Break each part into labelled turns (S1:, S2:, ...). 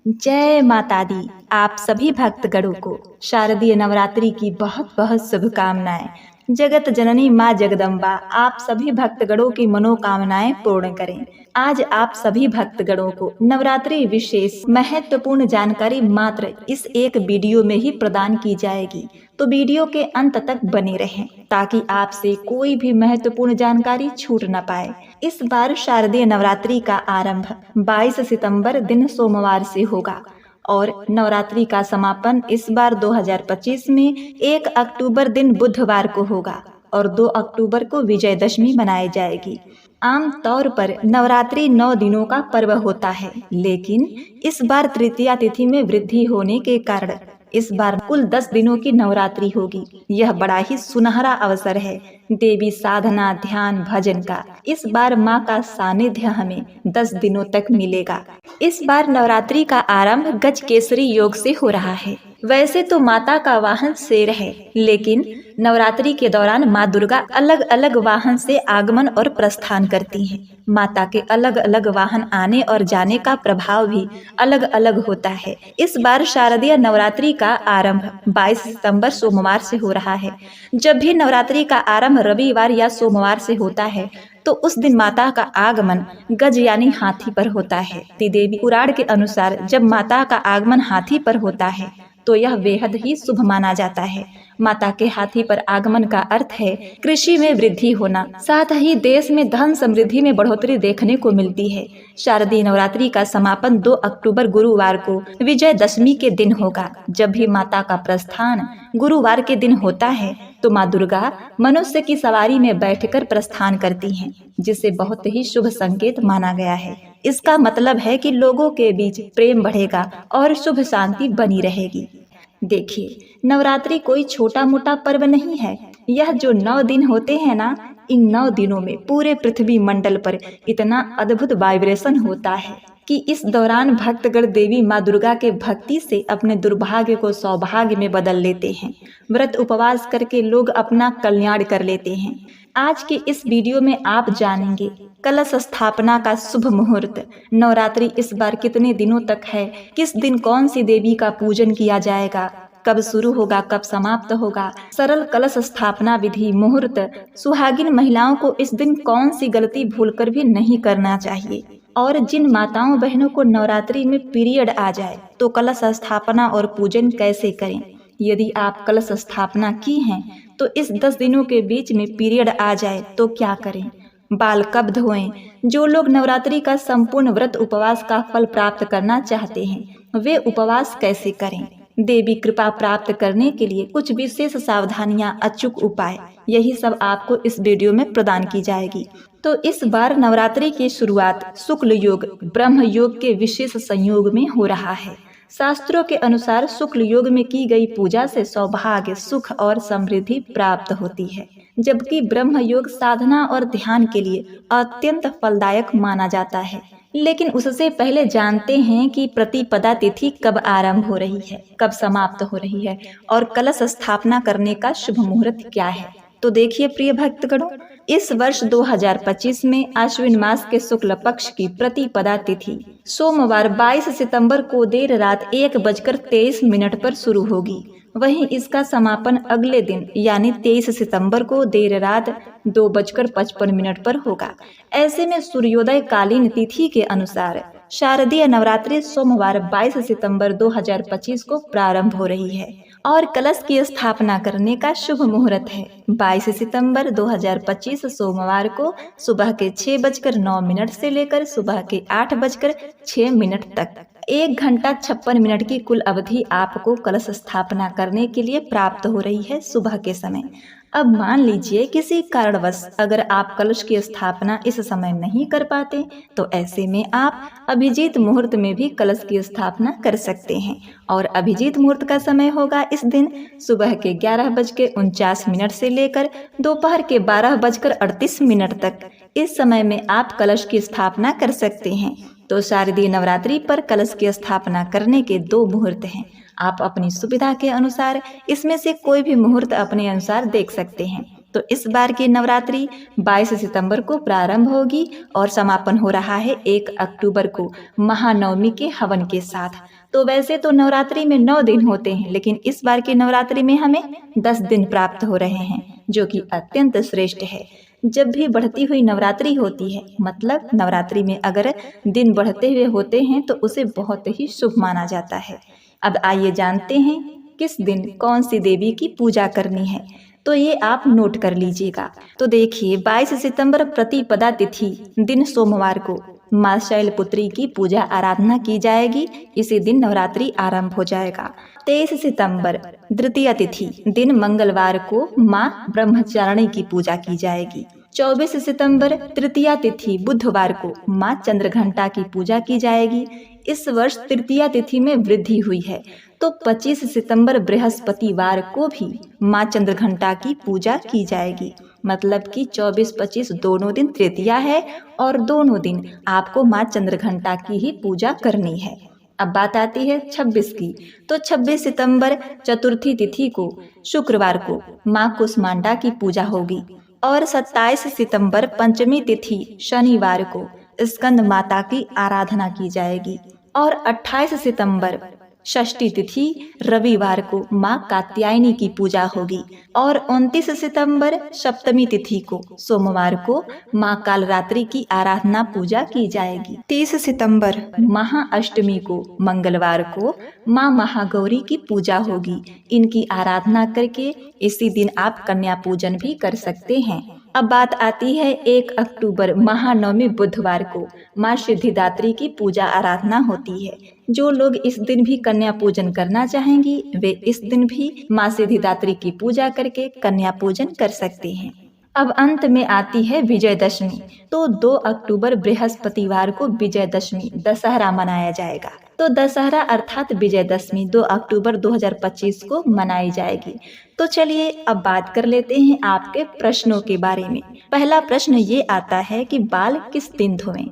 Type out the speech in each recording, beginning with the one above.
S1: जय माता दी। आप सभी भक्तगणों को शारदीय नवरात्रि की बहुत बहुत शुभकामनाएं। जगत जननी माँ जगदम्बा आप सभी भक्तगणों की मनोकामनाएं पूर्ण करें। आज आप सभी भक्तगणों को नवरात्रि विशेष महत्वपूर्ण जानकारी मात्र इस एक वीडियो में ही प्रदान की जाएगी, तो वीडियो के अंत तक बने रहें ताकि आपसे कोई भी महत्वपूर्ण जानकारी छूट न पाए। इस बार शारदीय नवरात्रि का आरंभ 22 सितंबर दिन सोमवार से होगा और नवरात्रि का समापन इस बार 2025 में 1 अक्टूबर दिन बुधवार को होगा और 2 अक्टूबर को विजयदशमी मनाई जाएगी। आम तौर पर नवरात्रि 9 दिनों का पर्व होता है, लेकिन इस बार तृतीया तिथि में वृद्धि होने के कारण इस बार कुल 10 दिनों की नवरात्रि होगी। यह बड़ा ही सुनहरा अवसर है देवी साधना, ध्यान, भजन का। इस बार माँ का सानिध्य हमें 10 दिनों तक मिलेगा। इस बार नवरात्रि का आरंभ गजकेसरी योग से हो रहा है। वैसे तो माता का वाहन शेर है, लेकिन नवरात्रि के दौरान माँ दुर्गा अलग अलग वाहन से आगमन और प्रस्थान करती हैं। माता के अलग अलग वाहन आने और जाने का प्रभाव भी अलग अलग होता है। इस बार शारदीय नवरात्रि का आरंभ 22 सितंबर सोमवार से हो रहा है। जब भी नवरात्रि का आरंभ रविवार या सोमवार से होता है तो उस दिन माता का आगमन गज यानी हाथी पर होता है। देवी पुराण के अनुसार जब माता का आगमन हाथी पर होता है तो यह बेहद ही शुभ माना जाता है। माता के हाथी पर आगमन का अर्थ है कृषि में वृद्धि होना, साथ ही देश में धन समृद्धि में बढ़ोतरी देखने को मिलती है। शारदीय नवरात्रि का समापन 2 अक्टूबर गुरुवार को विजयदशमी के दिन होगा। जब भी माता का प्रस्थान गुरुवार के दिन होता है तो माँ दुर्गा मनुष्य की सवारी में बैठकर प्रस्थान करती हैं, जिसे बहुत ही शुभ संकेत माना गया है। इसका मतलब है कि लोगों के बीच प्रेम बढ़ेगा और शुभ शांति बनी रहेगी। देखिए, नवरात्रि कोई छोटा मोटा पर्व नहीं है। यह जो 9 दिन होते हैं ना, इन 9 दिनों में पूरे पृथ्वी मंडल पर इतना अद्भुत वाइब्रेशन होता है कि इस दौरान भक्तगण देवी माँ दुर्गा के भक्ति से अपने दुर्भाग्य को सौभाग्य में बदल लेते हैं। व्रत उपवास करके लोग अपना कल्याण कर लेते हैं। आज के इस वीडियो में आप जानेंगे कलश स्थापना का शुभ मुहूर्त, नवरात्रि इस बार कितने दिनों तक है, किस दिन कौन सी देवी का पूजन किया जाएगा, कब शुरू होगा, कब समाप्त होगा, सरल कलश स्थापना विधि, मुहूर्त, सुहागिन महिलाओं को इस दिन कौन सी गलती भूलकर भी नहीं करना चाहिए, और जिन माताओं बहनों को नवरात्रि में पीरियड आ जाए तो कलश स्थापना और पूजन कैसे करें। यदि आप कलश स्थापना की हैं तो इस 10 दिनों के बीच में पीरियड आ जाए तो क्या करें, बाल कब धोएं। जो लोग नवरात्रि का संपूर्ण व्रत उपवास का फल प्राप्त करना चाहते हैं वे उपवास कैसे करें। देवी कृपा प्राप्त करने के लिए कुछ विशेष सावधानियां, अचूक उपाय, यही सब आपको इस वीडियो में प्रदान की जाएगी। तो इस बार नवरात्रि की शुरुआत शुक्ल योग ब्रह्म योग के विशेष संयोग में हो रहा है। शास्त्रों के अनुसार शुक्ल योग में की गई पूजा से सौभाग्य, सुख और समृद्धि प्राप्त होती है, जबकि ब्रह्म योग साधना और ध्यान के लिए अत्यंत फलदायक माना जाता है। लेकिन उससे पहले जानते हैं कि प्रतिपदा तिथि कब आरंभ हो रही है, कब समाप्त हो रही है और कलश स्थापना करने का शुभ मुहूर्त क्या है। तो देखिए प्रिय भक्तगणों, इस वर्ष 2025 में आश्विन मास के शुक्ल पक्ष की प्रतिपदा तिथि सोमवार 22 सितंबर को देर रात 1:23 पर शुरू होगी। वहीं इसका समापन अगले दिन यानी 23 सितंबर को देर रात 2:55 पर होगा। ऐसे में सूर्योदय कालीन तिथि के अनुसार शारदीय नवरात्रि सोमवार 22 सितंबर 2025 को प्रारंभ हो रही है और कलश की स्थापना करने का शुभ मुहूर्त है 22 सितंबर 2025 सोमवार को सुबह के 6:09 से लेकर सुबह के 8:06 तक 1 घंटा 56 मिनट की कुल अवधि आपको कलश स्थापना करने के लिए प्राप्त हो रही है सुबह के समय। अब मान लीजिए किसी कारणवश अगर आप कलश की स्थापना इस समय नहीं कर पाते तो ऐसे में आप अभिजीत मुहूर्त में भी कलश की स्थापना कर सकते हैं और अभिजीत मुहूर्त का समय होगा इस दिन सुबह के 11:49 से लेकर दोपहर के 12:38 तक। इस समय में आप कलश की स्थापना कर सकते हैं। तो शारदीय नवरात्रि पर कलश की स्थापना करने के 2 मुहूर्त हैं। आप अपनी सुविधा के अनुसार इसमें से कोई भी मुहूर्त अपने अनुसार देख सकते हैं। तो इस बार की नवरात्रि 22 सितंबर को प्रारंभ होगी और समापन हो रहा है 1 अक्टूबर को महानवमी के हवन के साथ। तो वैसे तो नवरात्रि में 9 दिन होते हैं, लेकिन इस बार की नवरात्रि में हमें 10 दिन प्राप्त हो रहे हैं, जो कि अत्यंत श्रेष्ठ है। जब भी बढ़ती हुई नवरात्रि होती है, मतलब नवरात्रि में अगर दिन बढ़ते हुए होते हैं तो उसे बहुत ही शुभ माना जाता है। अब आइए जानते हैं किस दिन कौन सी देवी की पूजा करनी है, तो ये आप नोट कर लीजिएगा। तो देखिए 22 सितंबर प्रतिपदा तिथि दिन सोमवार को माँ शैलपुत्री की पूजा आराधना की जाएगी। इसी दिन नवरात्रि आरंभ हो जाएगा। 23 सितंबर द्वितीय तिथि दिन मंगलवार को माँ ब्रह्मचारिणी की पूजा की जाएगी। 24 सितंबर तृतीया तिथि बुधवार को माँ चंद्रघंटा की पूजा की जाएगी। इस वर्ष तृतीया तिथि में वृद्धि हुई है, तो 25 सितंबर बृहस्पतिवार को भी माँ चंद्रघंटा की पूजा की जाएगी। मतलब कि 24-25 दोनों दिन तृतीया है और दोनों दिन आपको माँ चंद्रघंटा की ही पूजा करनी है। अब बात आती है 26 की, तो 26 सितंबर चतुर्थी तिथि को शुक्रवार को माँ कुष्मांडा की पूजा होगी और 27 सितंबर पंचमी तिथि शनिवार को स्कंद माता की आराधना की जाएगी और 28 सितंबर षष्ठी तिथि रविवार को माँ कात्यायनी की पूजा होगी और 29 सितंबर सप्तमी तिथि को सोमवार को माँ कालरात्रि की आराधना पूजा की जाएगी। 30 सितंबर महाअष्टमी को मंगलवार को माँ महागौरी की पूजा होगी। इनकी आराधना करके इसी दिन आप कन्या पूजन भी कर सकते हैं। अब बात आती है 1 अक्टूबर महानवमी बुधवार को माँ सिद्धिदात्री की पूजा आराधना होती है। जो लोग इस दिन भी कन्या पूजन करना चाहेंगी वे इस दिन भी माँ सिद्धिदात्री की पूजा करके कन्या पूजन कर सकते हैं। अब अंत में आती है विजयदशमी। तो 2 अक्टूबर बृहस्पतिवार को विजयदशमी दशहरा मनाया जाएगा। तो दशहरा अर्थात विजयदशमी 2 अक्टूबर 2025 को मनाई जाएगी। तो चलिए अब बात कर लेते हैं आपके प्रश्नों के बारे में। पहला प्रश्न ये आता है कि बाल किस दिन धोएं।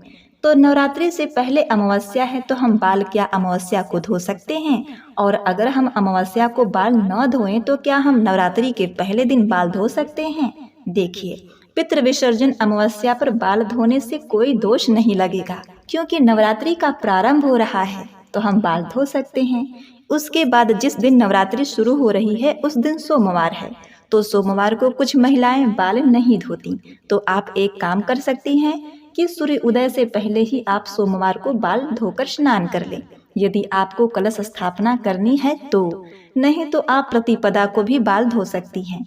S1: तो नवरात्रि से पहले अमावस्या है, तो हम बाल क्या अमावस्या को धो सकते हैं? और अगर हम अमावस्या को बाल न धोएं तो क्या हम नवरात्रि के पहले दिन बाल धो सकते हैं? देखिए, पितृ विसर्जन अमावस्या पर बाल धोने से कोई दोष नहीं लगेगा, क्योंकि नवरात्रि का प्रारंभ हो रहा है, तो हम बाल धो सकते हैं। उसके बाद जिस दिन नवरात्रि शुरू हो रही है उस दिन सोमवार है, तो सोमवार को कुछ महिलाएं बाल नहीं धोती। तो आप एक काम कर सकती हैं कि सूर्य उदय से पहले ही आप सोमवार को बाल धोकर स्नान कर लें, यदि आपको कलश स्थापना करनी है तो। नहीं तो आप प्रतिपदा को भी बाल धो सकती हैं।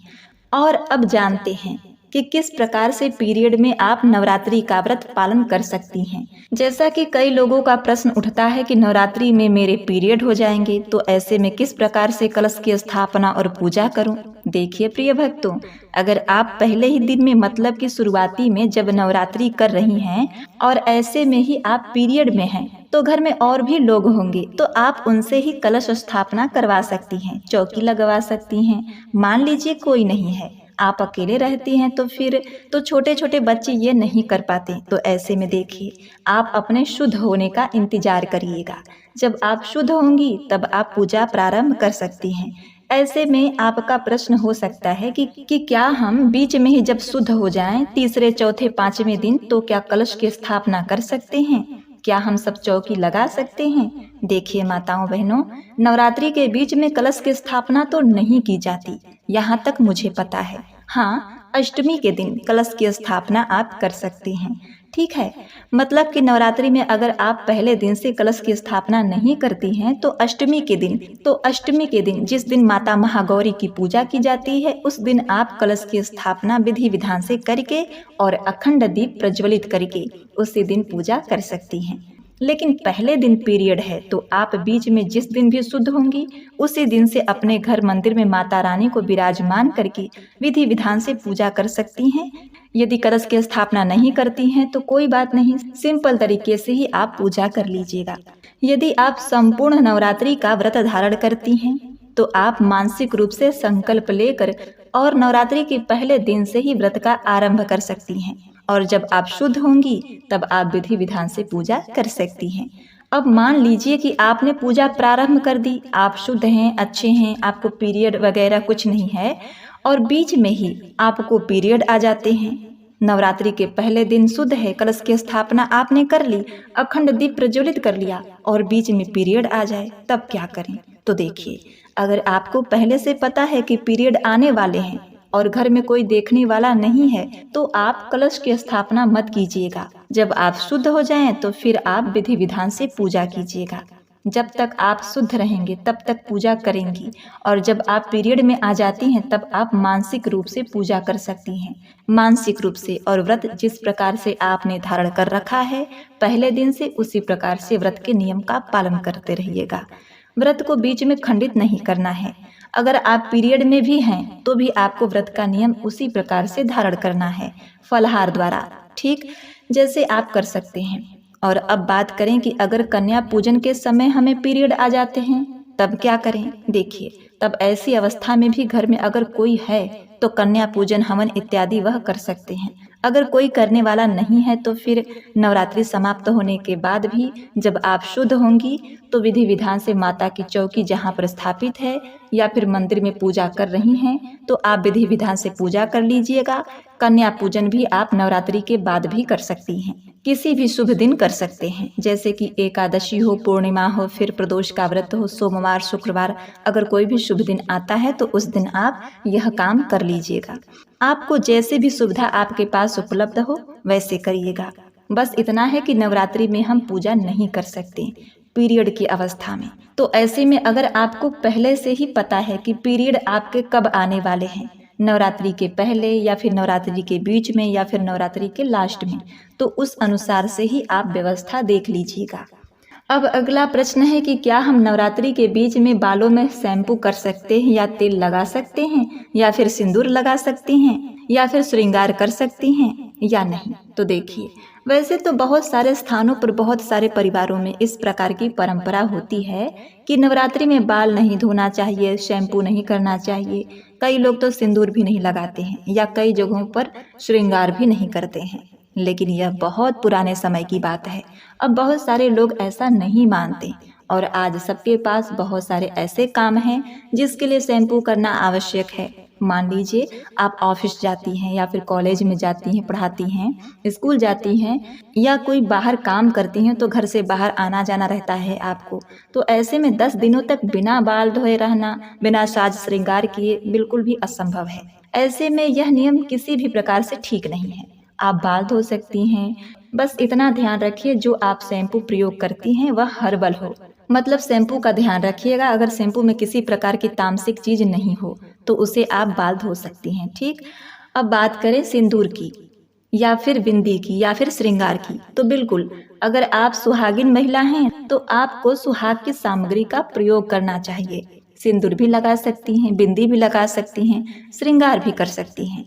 S1: और अब जानते हैं कि किस प्रकार से पीरियड में आप नवरात्रि का व्रत पालन कर सकती हैं। जैसा कि कई लोगों का प्रश्न उठता है कि नवरात्रि में मेरे पीरियड हो जाएंगे, तो ऐसे में किस प्रकार से कलश की स्थापना और पूजा करूं। देखिए प्रिय भक्तों, अगर आप पहले ही दिन में मतलब कि शुरुआती में जब नवरात्रि कर रही हैं और ऐसे में ही आप पीरियड में हैं, तो घर में और भी लोग होंगे, तो आप उनसे ही कलश स्थापना करवा सकती हैं, चौकी लगवा सकती हैं। मान लीजिए कोई नहीं है, आप अकेले रहती हैं, तो फिर तो छोटे छोटे बच्चे ये नहीं कर पाते। तो ऐसे में देखिए, आप अपने शुद्ध होने का इंतजार करिएगा। जब आप शुद्ध होंगी तब आप पूजा प्रारंभ कर सकती हैं। ऐसे में आपका प्रश्न हो सकता है कि क्या हम बीच में ही जब शुद्ध हो जाएं, तीसरे चौथे पांचवें दिन, तो क्या कलश की स्थापना कर सकते हैं? क्या हम सब चौकी लगा सकते हैं? देखिए माताओं बहनों, नवरात्रि के बीच में कलश की स्थापना तो नहीं की जाती, यहाँ तक मुझे पता है। हाँ, अष्टमी के दिन कलश की स्थापना आप कर सकती हैं। ठीक है, मतलब कि नवरात्रि में अगर आप पहले दिन से कलश की स्थापना नहीं करती हैं तो अष्टमी के दिन जिस दिन माता महागौरी की पूजा की जाती है, उस दिन आप कलश की स्थापना विधि विधान से करके और अखंड दीप प्रज्वलित करके उसी दिन पूजा कर सकती हैं। लेकिन पहले दिन पीरियड है, तो आप बीच में जिस दिन भी शुद्ध होंगी उसी दिन से अपने घर मंदिर में माता रानी को विराजमान करके विधि विधान से पूजा कर सकती हैं। यदि कलश की स्थापना नहीं करती हैं तो कोई बात नहीं, सिंपल तरीके से ही आप पूजा कर लीजिएगा। यदि आप संपूर्ण नवरात्रि का व्रत धारण करती हैं तो आप मानसिक रूप से संकल्प लेकर और नवरात्रि के पहले दिन से ही व्रत का आरंभ कर सकती हैं, और जब आप शुद्ध होंगी तब आप विधि विधान से पूजा कर सकती हैं। अब मान लीजिए कि आपने पूजा प्रारंभ कर दी, आप शुद्ध हैं, अच्छे हैं, आपको पीरियड वगैरह कुछ नहीं है और बीच में ही आपको पीरियड आ जाते हैं। नवरात्रि के पहले दिन शुद्ध है, कलश की स्थापना आपने कर ली, अखंड दीप प्रज्वलित कर लिया और बीच में पीरियड आ जाए, तब क्या करें? तो देखिए, अगर आपको पहले से पता है कि पीरियड आने वाले हैं और घर में कोई देखने वाला नहीं है, तो आप कलश की स्थापना मत कीजिएगा। जब आप शुद्ध हो जाएं तो फिर आप विधि विधान से पूजा कीजिएगा। जब तक आप शुद्ध रहेंगे तब तक पूजा करेंगी, और जब आप पीरियड में आ जाती हैं तब आप मानसिक रूप से पूजा कर सकती हैं। मानसिक रूप से, और व्रत जिस प्रकार से आपने धारण कर रखा है पहले दिन से, उसी प्रकार से व्रत के नियम का पालन करते रहिएगा। व्रत को बीच में खंडित नहीं करना है। अगर आप पीरियड में भी हैं तो भी आपको व्रत का नियम उसी प्रकार से धारण करना है, फलाहार द्वारा, ठीक जैसे आप कर सकते हैं। और अब बात करें कि अगर कन्या पूजन के समय हमें पीरियड आ जाते हैं तब क्या करें? देखिए, तब ऐसी अवस्था में भी घर में अगर कोई है तो कन्या पूजन, हवन इत्यादि वह कर सकते हैं। अगर कोई करने वाला नहीं है तो फिर नवरात्रि समाप्त होने के बाद भी जब आप शुद्ध होंगी तो विधि विधान से माता की चौकी जहाँ पर स्थापित है या फिर मंदिर में पूजा कर रही हैं तो आप विधि विधान से पूजा कर लीजिएगा। कन्या पूजन भी आप नवरात्रि के बाद भी कर सकती हैं, किसी भी शुभ दिन कर सकते हैं, जैसे कि एकादशी हो, पूर्णिमा हो, फिर प्रदोष का व्रत हो, सोमवार, शुक्रवार, अगर कोई भी शुभ दिन आता है तो उस दिन आप यह काम कर लीजिएगा। आपको जैसे भी सुविधा आपके पास उपलब्ध हो वैसे करिएगा। बस इतना है कि नवरात्रि में हम पूजा नहीं कर सकते पीरियड की अवस्था में। तो ऐसे में अगर आपको पहले से ही पता है कि पीरियड आपके कब आने वाले हैं, नवरात्रि के पहले या फिर नवरात्रि के बीच में या फिर नवरात्रि के लास्ट में, तो उस अनुसार से ही आप व्यवस्था देख लीजिएगा। अब अगला प्रश्न है कि क्या हम नवरात्रि के बीच में बालों में शैम्पू कर सकते हैं या तेल लगा सकते हैं या फिर सिंदूर लगा सकती हैं या फिर श्रृंगार कर सकती हैं या नहीं? तो देखिए, वैसे तो बहुत सारे स्थानों पर, बहुत सारे परिवारों में इस प्रकार की परंपरा होती है कि नवरात्रि में बाल नहीं धोना चाहिए, शैम्पू नहीं करना चाहिए। कई लोग तो सिंदूर भी नहीं लगाते हैं या कई जगहों पर श्रृंगार भी नहीं करते हैं, लेकिन यह बहुत पुराने समय की बात है। अब बहुत सारे लोग ऐसा नहीं मानते और आज सबके पास बहुत सारे ऐसे काम हैं जिसके लिए शैम्पू करना आवश्यक है। मान लीजिए आप ऑफिस जाती हैं या फिर कॉलेज में जाती हैं, पढ़ाती हैं, स्कूल जाती हैं या कोई बाहर काम करती हैं तो घर से बाहर आना जाना रहता है आपको। तो ऐसे में 10 दिनों तक बिना बाल धोए रहना, बिना साज श्रृंगार किए बिल्कुल भी असंभव है। ऐसे में यह नियम किसी भी प्रकार से ठीक नहीं है। आप बाल धो सकती हैं, बस इतना ध्यान रखिए जो आप शैम्पू प्रयोग करती हैं वह हर्बल हो। मतलब शैम्पू का ध्यान रखिएगा, अगर शैम्पू में किसी प्रकार की तामसिक चीज नहीं हो तो उसे आप बाल धो सकती हैं, ठीक। अब बात करें सिंदूर की या फिर बिंदी की या फिर श्रृंगार की, तो बिल्कुल अगर आप सुहागिन महिला हैं तो आपको सुहाग की सामग्री का प्रयोग करना चाहिए। सिंदूर भी लगा सकती हैं, बिंदी भी लगा सकती हैं, श्रृंगार भी कर सकती हैं।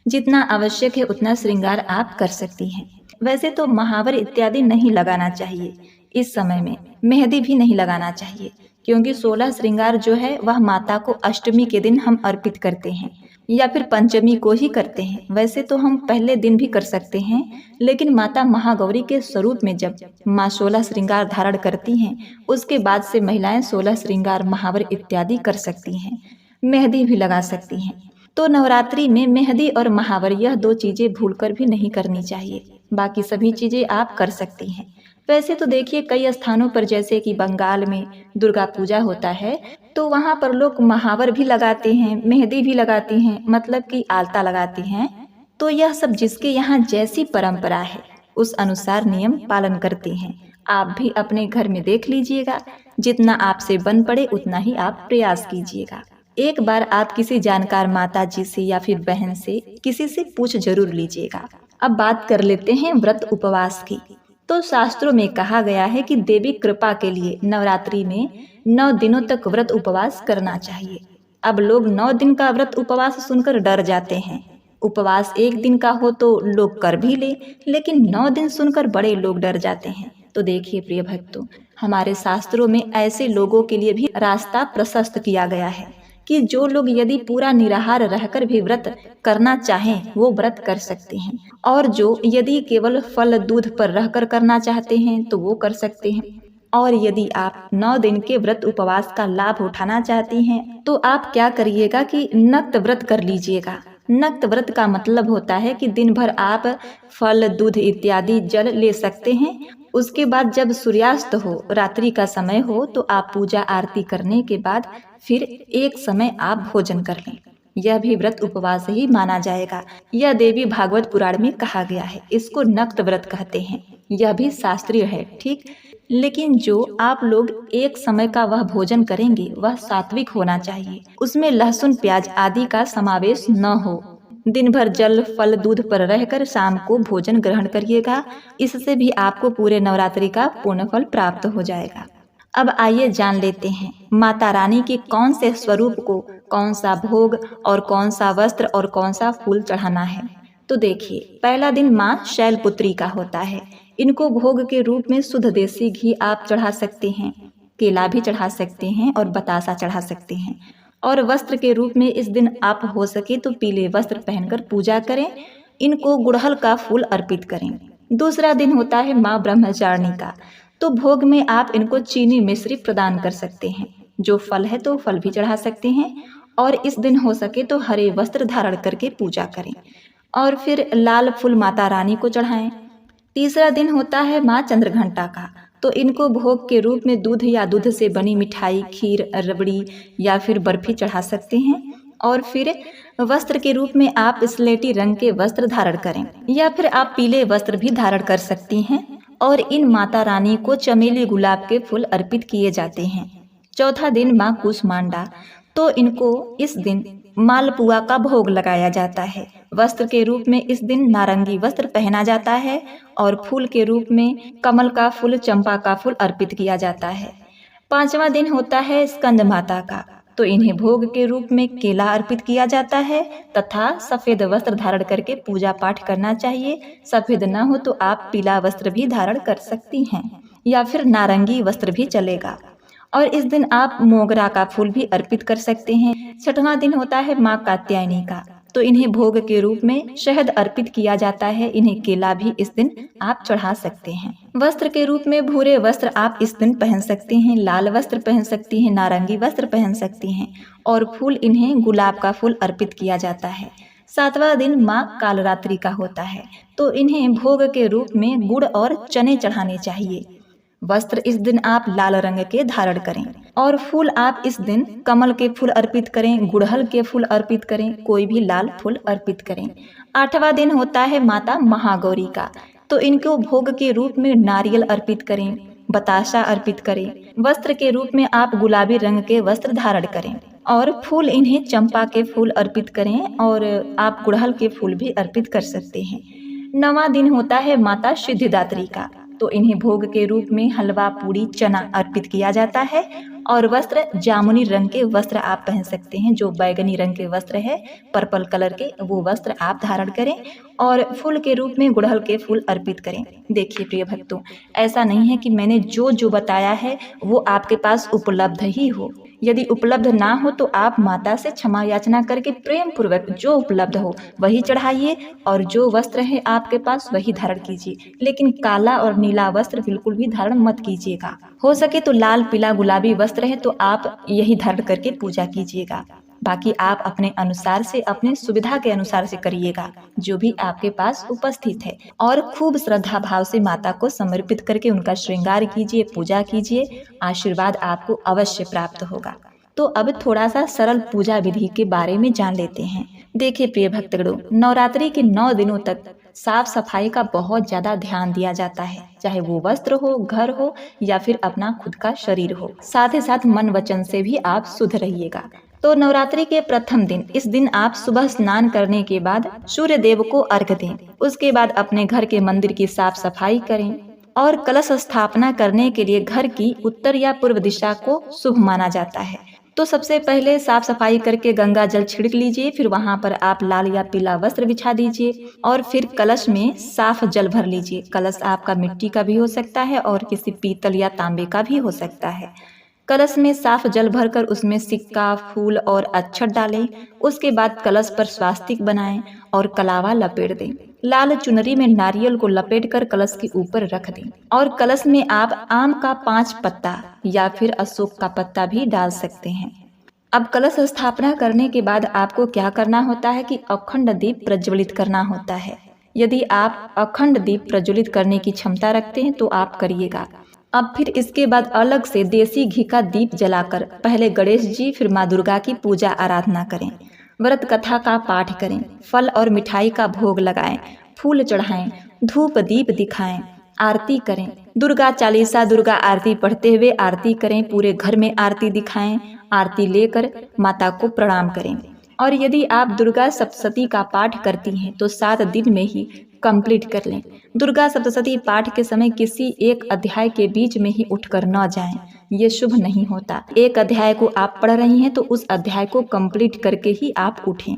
S1: जितना आवश्यक है उतना श्रृंगार आप कर सकती हैं। वैसे तो महावर इत्यादि नहीं लगाना चाहिए इस समय में, मेहंदी भी नहीं लगाना चाहिए, क्योंकि 16 श्रृंगार जो है वह माता को अष्टमी के दिन हम अर्पित करते हैं या फिर पंचमी को ही करते हैं। वैसे तो हम पहले दिन भी कर सकते हैं, लेकिन माता महागौरी के स्वरूप में जब माँ 16 श्रृंगार धारण करती हैं उसके बाद से महिलाएं 16 श्रृंगार, महावर इत्यादि कर सकती हैं, मेहंदी भी लगा सकती हैं। तो नवरात्रि में मेहंदी और महावर यह 2 चीजें भूलकर भी नहीं करनी चाहिए, बाकी सभी चीजें आप कर सकती हैं। वैसे तो देखिए कई स्थानों पर जैसे कि बंगाल में दुर्गा पूजा होता है तो वहाँ पर लोग महावर भी लगाते हैं, मेहंदी भी लगाती हैं, मतलब कि आलता लगाती हैं। तो यह सब जिसके यहाँ जैसी परंपरा है उस अनुसार नियम पालन करती हैं। आप भी अपने घर में देख लीजिएगा, जितना आपसे बन पड़े उतना ही आप प्रयास कीजिएगा। एक बार आप किसी जानकार माता जी से या फिर बहन से, किसी से पूछ जरूर लीजिएगा। अब बात कर लेते हैं व्रत उपवास की। तो शास्त्रों में कहा गया है कि देवी कृपा के लिए नवरात्रि में 9 दिनों तक व्रत उपवास करना चाहिए। अब लोग 9 दिन का व्रत उपवास सुनकर डर जाते हैं। उपवास 1 दिन का हो तो लोग कर भी ले, लेकिन 9 दिन सुनकर बड़े लोग डर जाते हैं। तो देखिए प्रिय भक्तों, हमारे शास्त्रों में ऐसे लोगों के लिए भी रास्ता प्रशस्त किया गया है कि जो लोग यदि पूरा निराहार रहकर भी व्रत करना चाहें वो व्रत कर सकते हैं, और जो यदि केवल फल दूध पर रहकर करना चाहते हैं तो वो कर सकते हैं। और यदि आप 9 दिन के व्रत उपवास का लाभ उठाना चाहती हैं तो आप क्या करिएगा कि नक्त व्रत कर लीजिएगा। नक्त व्रत का मतलब होता है कि दिन भर आप फल, दूध इत्यादि जल ले सकते हैं। उसके बाद जब सूर्यास्त हो, रात्रि का समय हो, तो आप पूजा आरती करने के बाद फिर एक समय आप भोजन कर लें। यह भी व्रत उपवास ही माना जाएगा। यह देवी भागवत पुराण में कहा गया है। इसको नक्त व्रत कहते हैं। यह भी शास्त्रीय है, ठीक। लेकिन जो आप लोग एक समय का वह भोजन करेंगे वह सात्विक होना चाहिए। उसमें लहसुन, प्याज आदि का समावेश न हो। दिन भर जल, फल, दूध पर रहकर शाम को भोजन ग्रहण करिएगा। इससे भी आपको पूरे नवरात्रि का पूर्ण फल प्राप्त हो जाएगा। अब आइए जान लेते हैं माता रानी के कौन से स्वरूप को कौन सा भोग और कौन सा वस्त्र और कौन सा फूल चढ़ाना है। तो देखिए, पहला दिन माँ शैलपुत्री का होता है। इनको भोग के रूप में शुद्ध देसी घी आप चढ़ा सकते हैं, केला भी चढ़ा सकते हैं और बतासा चढ़ा सकते हैं। और वस्त्र के रूप में इस दिन आप हो सके तो पीले वस्त्र पहनकर पूजा करें। इनको गुड़हल का फूल अर्पित करें। दूसरा दिन होता है माँ ब्रह्मचारिणी का। तो भोग में आप इनको चीनी मिश्री प्रदान कर सकते हैं। जो फल है तो फल भी चढ़ा सकते हैं। और इस दिन हो सके तो हरे वस्त्र धारण करके पूजा करें और फिर लाल फूल माता रानी को चढ़ाएं। तीसरा दिन होता है माँ चंद्रघंटा का। तो इनको भोग के रूप में दूध या दूध से बनी मिठाई, खीर, रबड़ी या फिर बर्फी चढ़ा सकते हैं। और फिर वस्त्र के रूप में आप स्लेटी रंग के वस्त्र धारण करें या फिर आप पीले वस्त्र भी धारण कर सकती हैं। और इन माता रानी को चमेली, गुलाब के फूल अर्पित किए जाते हैं। चौथा दिन माँ कूष्मांडा। तो इनको इस दिन मालपुआ का भोग लगाया जाता है। वस्त्र के रूप में इस दिन नारंगी वस्त्र पहना जाता है और फूल के रूप में कमल का फूल, चंपा का फूल अर्पित किया जाता है। पांचवा दिन होता है स्कंद माता का। तो इन्हें भोग के रूप में केला अर्पित किया जाता है तथा सफेद वस्त्र धारण करके पूजा पाठ करना चाहिए। सफेद न हो तो आप पीला वस्त्र भी धारण कर सकती हैं या फिर नारंगी वस्त्र भी चलेगा। और इस दिन आप मोगरा का फूल भी अर्पित कर सकते हैं। छठवां दिन होता है माँ कात्यायनी का। तो इन्हें भोग के रूप में शहद अर्पित किया जाता है। इन्हें केला भी इस दिन आप चढ़ा सकते हैं। वस्त्र के रूप में भूरे वस्त्र आप इस दिन पहन सकते हैं, लाल वस्त्र पहन सकती हैं, नारंगी वस्त्र पहन सकती हैं और फूल इन्हें गुलाब का फूल अर्पित किया जाता है। सातवां दिन माँ कालरात्रि का होता है। तो इन्हें भोग के रूप में गुड़ और चने चढ़ाने चाहिए। वस्त्र इस दिन आप लाल रंग के धारण करें और फूल आप इस दिन कमल के फूल अर्पित करें, गुड़हल के फूल अर्पित करें, कोई भी लाल फूल अर्पित करें। आठवां दिन होता है माता महागौरी का। तो इनको भोग के रूप में नारियल अर्पित करें, बताशा अर्पित करें। वस्त्र के रूप में आप गुलाबी रंग के वस्त्र धारण करें और फूल इन्हें चंपा के फूल अर्पित करें और आप गुड़हल के फूल भी अर्पित कर सकते हैं। 9वां दिन होता है माता सिद्धिदात्री का। तो इन्हें भोग के रूप में हलवा, पूड़ी, चना अर्पित किया जाता है और वस्त्र जामुनी रंग के वस्त्र आप पहन सकते हैं। जो बैगनी रंग के वस्त्र है, पर्पल कलर के, वो वस्त्र आप धारण करें और फूल के रूप में गुड़हल के फूल अर्पित करें। देखिए प्रिय भक्तों, ऐसा नहीं है कि मैंने जो जो बताया है वो आपके पास उपलब्ध ही हो। यदि उपलब्ध ना हो तो आप माता से क्षमा याचना करके प्रेम पूर्वक जो उपलब्ध हो वही चढ़ाइए और जो वस्त्र है आपके पास वही धारण कीजिए। लेकिन काला और नीला वस्त्र बिल्कुल भी धारण मत कीजिएगा। हो सके तो लाल, पीला, गुलाबी वस्त्र है तो आप यही धारण करके पूजा कीजिएगा। बाकी आप अपने अनुसार से, अपने सुविधा के अनुसार से करिएगा जो भी आपके पास उपस्थित है। और खूब श्रद्धा भाव से माता को समर्पित करके उनका श्रृंगार कीजिए, पूजा कीजिए। आशीर्वाद आपको अवश्य प्राप्त होगा। तो अब थोड़ा सा सरल पूजा विधि के बारे में जान लेते हैं। देखिए प्रिय भक्तगणों, नवरात्रि के 9 दिनों तक साफ सफाई का बहुत ज़्यादा ध्यान दिया जाता है, चाहे वो वस्त्र हो, घर हो या फिर अपना खुद का शरीर हो। साथ ही साथ मन वचन से भी आप शुद्ध रहिएगा। तो नवरात्रि के प्रथम दिन, इस दिन आप सुबह स्नान करने के बाद सूर्य देव को अर्घ्य दें। उसके बाद अपने घर के मंदिर की साफ सफाई करें और कलश स्थापना करने के लिए घर की उत्तर या पूर्व दिशा को शुभ माना जाता है। तो सबसे पहले साफ सफाई करके गंगा जल छिड़क लीजिए। फिर वहां पर आप लाल या पीला वस्त्र बिछा दीजिए और फिर कलश में साफ जल भर लीजिए। कलश आपका मिट्टी का भी हो सकता है और किसी पीतल या तांबे का भी हो सकता है। कलश में साफ जल भरकर उसमें सिक्का, फूल और अक्षत डालें। उसके बाद कलश पर स्वास्तिक बनाएं और कलावा लपेट दें। लाल चुनरी में नारियल को लपेटकर कलश के ऊपर रख दें और कलश में आप आम का 5 पत्ता या फिर अशोक का पत्ता भी डाल सकते हैं। अब कलश स्थापना करने के बाद आपको क्या करना होता है कि अखंड दीप प्रज्वलित करना होता है। यदि आप अखंड दीप प्रज्वलित करने की क्षमता रखते हैं तो आप करिएगा। अब फिर इसके बाद अलग से देसी घी का दीप जलाकर पहले गणेश जी फिर माँ दुर्गा की पूजा आराधना करें। व्रत कथा का पाठ करें, फल और मिठाई का भोग लगाएं, फूल चढ़ाएं, धूप दीप दिखाएं, आरती करें। दुर्गा चालीसा, दुर्गा आरती पढ़ते हुए आरती करें। पूरे घर में आरती दिखाएं। आरती लेकर माता को प्रणाम करें। और यदि आप दुर्गा सप्तशती का पाठ करती हैं तो 7 दिन में ही कंप्लीट कर लें। दुर्गा सप्तशती पाठ के समय किसी एक अध्याय के बीच में ही उठकर न जाएं, ये शुभ नहीं होता। एक अध्याय को आप पढ़ रही हैं तो उस अध्याय को कंप्लीट करके ही आप उठें।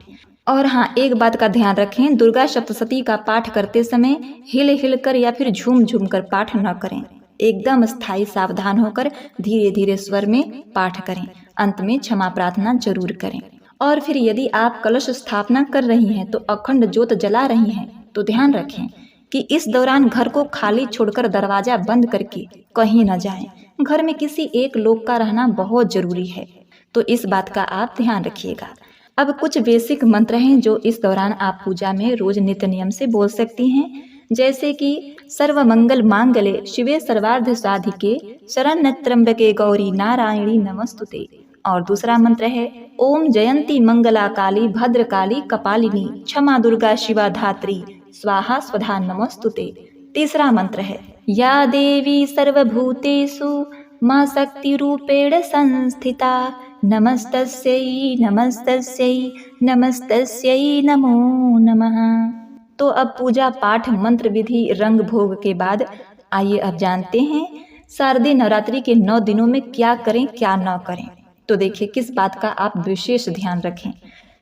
S1: और हाँ, एक बात का ध्यान रखें, दुर्गा सप्तशती का पाठ करते समय हिल कर या फिर झूम झूम कर पाठ न करें। एकदम स्थायी सावधान होकर धीरे धीरे स्वर में पाठ करें। अंत में क्षमा प्रार्थना जरूर करें। और फिर यदि आप कलश स्थापना कर रही हैं तो अखंड ज्योत जला रही हैं तो ध्यान रखें कि इस दौरान घर को खाली छोड़कर दरवाजा बंद करके कहीं न जाएं। घर में किसी एक लोग का रहना बहुत जरूरी है, तो इस बात का आप ध्यान रखिएगा। अब कुछ बेसिक मंत्र हैं जो इस दौरान आप पूजा में रोज नित्य नियम से बोल सकती हैं, जैसे कि सर्व मंगल मांगले शिवे सर्वार्थ साधिके शरण्य त्र्यंबके गौरी नारायणी नमस्तुते। और दूसरा मंत्र है ओम जयंती मंगला काली भद्रकाली कपालिनी क्षमा दुर्गा शिवा धात्री स्वाहा स्वधा नमस्तुते। तीसरा मंत्र है या देवी सर्वभूतेषु मां शक्ति रूपेण संस्थिता नमस्तस्यै नमस्तस्यै नमस्तस्यै नमो नमः। तो अब पूजा पाठ मंत्र विधि रंग भोग के बाद आइए अब जानते हैं शारदीय नवरात्रि के 9 दिनों में क्या करें क्या न करें। तो देखिए किस बात का आप विशेष ध्यान रखें।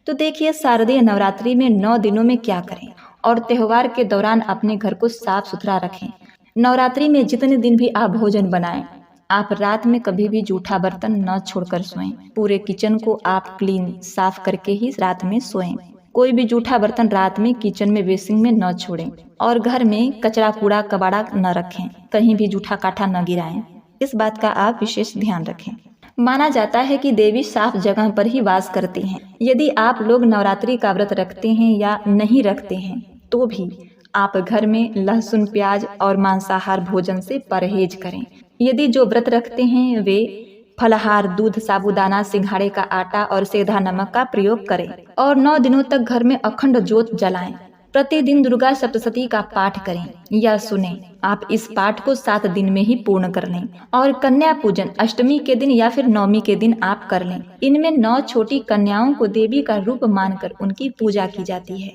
S1: तो देखिए शारदीय नवरात्रि में 9 दिनों में क्या करें और त्योहार के दौरान अपने घर को साफ सुथरा रखें। नवरात्रि में जितने दिन भी आप भोजन बनाएं, आप रात में कभी भी जूठा बर्तन न छोड़कर सोएं। पूरे किचन को आप क्लीन साफ करके ही रात में सोएं। कोई भी जूठा बर्तन रात में किचन में बेसिन में न छोड़ें और घर में कचरा कूड़ा कबाड़ा न रखें। कहीं भी जूठा काठा न गिराएं। इस बात का आप विशेष ध्यान रखें। माना जाता है कि देवी साफ जगह पर ही वास करती हैं। यदि आप लोग नवरात्रि का व्रत रखते हैं या नहीं रखते हैं तो भी आप घर में लहसुन प्याज और मांसाहार भोजन से परहेज करें। यदि जो व्रत रखते हैं वे फलाहार दूध साबूदाना सिंघाड़े का आटा और सेंधा नमक का प्रयोग करें और 9 दिनों तक घर में अखंड ज्योत जलाएं। प्रतिदिन दुर्गा सप्तशती का पाठ करें या सुने। आप इस पाठ को 7 दिन में ही पूर्ण कर लें। और कन्या पूजन अष्टमी के दिन या फिर नवमी के दिन आप कर लें। इनमें 9 छोटी कन्याओं को देवी का रूप मानकर उनकी पूजा की जाती है।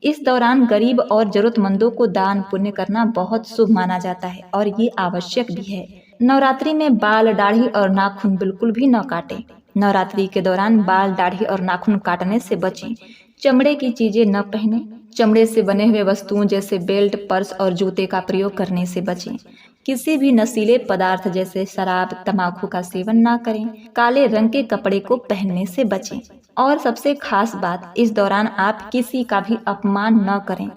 S1: इस दौरान गरीब और जरूरतमंदों को दान पुण्य करना बहुत शुभ माना जाता है और ये आवश्यक भी है। नवरात्रि में बाल दाढ़ी और नाखून बिल्कुल भी न काटें। नवरात्रि के दौरान बाल दाढ़ी और नाखून काटने से बचें। चमड़े की चीजें न पहनें। चमड़े से बने हुए वस्तुओं जैसे बेल्ट, पर्स और जूते का प्रयोग करने से बचें। किसी भी नशीले पदार्थ जैसे शराब, तंबाकू का सेवन ना करें। काले रंग के कपड़े को पहनने से बचें। और सबसे खास बात, इस दौरान आप किसी का भी अपमान न करें।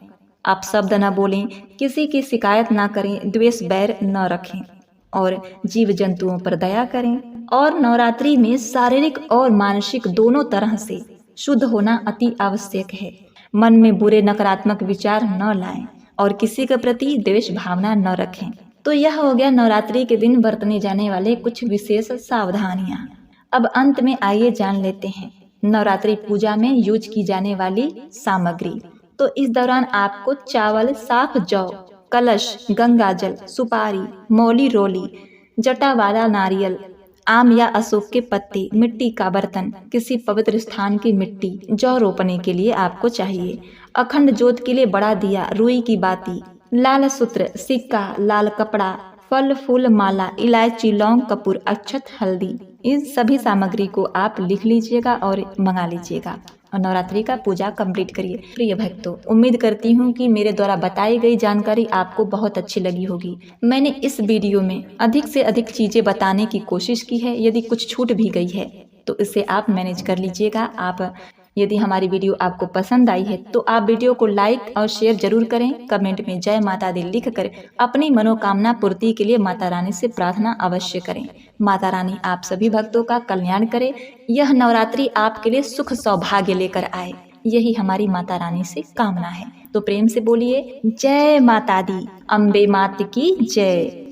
S1: आप शब्द न बोलें, किसी की शिकायत ना करें, द्वेष बैर न रखें और जीव जंतुओं पर दया करें। और नवरात्रि में शारीरिक और मानसिक दोनों तरह से शुद्ध होना अति आवश्यक है। मन में बुरे नकारात्मक विचार न लाएं और किसी के प्रति द्वेष भावना न रखें। तो यह हो गया नवरात्रि के दिन बरतने जाने वाले कुछ विशेष सावधानियां। अब अंत में आइए जान लेते हैं नवरात्रि पूजा में यूज की जाने वाली सामग्री। तो इस दौरान आपको चावल, साफ जौ, कलश, गंगा जल, सुपारी, मौली रोली, जटा वाला नारियल, आम या अशोक के पत्ते, मिट्टी का बर्तन, किसी पवित्र स्थान की मिट्टी, जौ रोपने के लिए आपको चाहिए। अखंड ज्योत के लिए बड़ा दिया, रुई की बाती, लाल सूत्र, सिक्का, लाल कपड़ा, फल फूल माला, इलायची, लौंग, कपूर, अक्षत, हल्दी। इन सभी सामग्री को आप लिख लीजिएगा और मंगा लीजिएगा। और नवरात्रि का पूजा कंप्लीट करिए। प्रिय भक्तों, उम्मीद करती हूँ कि मेरे द्वारा बताई गई जानकारी आपको बहुत अच्छी लगी होगी। मैंने इस वीडियो में अधिक से अधिक चीज़ें बताने की कोशिश की है। यदि कुछ छूट भी गई है तो इसे आप मैनेज कर लीजिएगा। यदि हमारी वीडियो आपको पसंद आई है तो आप वीडियो को लाइक और शेयर जरूर करें। कमेंट में जय माता दी लिख कर अपनी मनोकामना पूर्ति के लिए माता रानी से प्रार्थना अवश्य करें। माता रानी आप सभी भक्तों का कल्याण करे। यह नवरात्रि आपके लिए सुख सौभाग्य लेकर आए, यही हमारी माता रानी से कामना है। तो प्रेम से बोलिए जय माता दी, अम्बे मात की जय।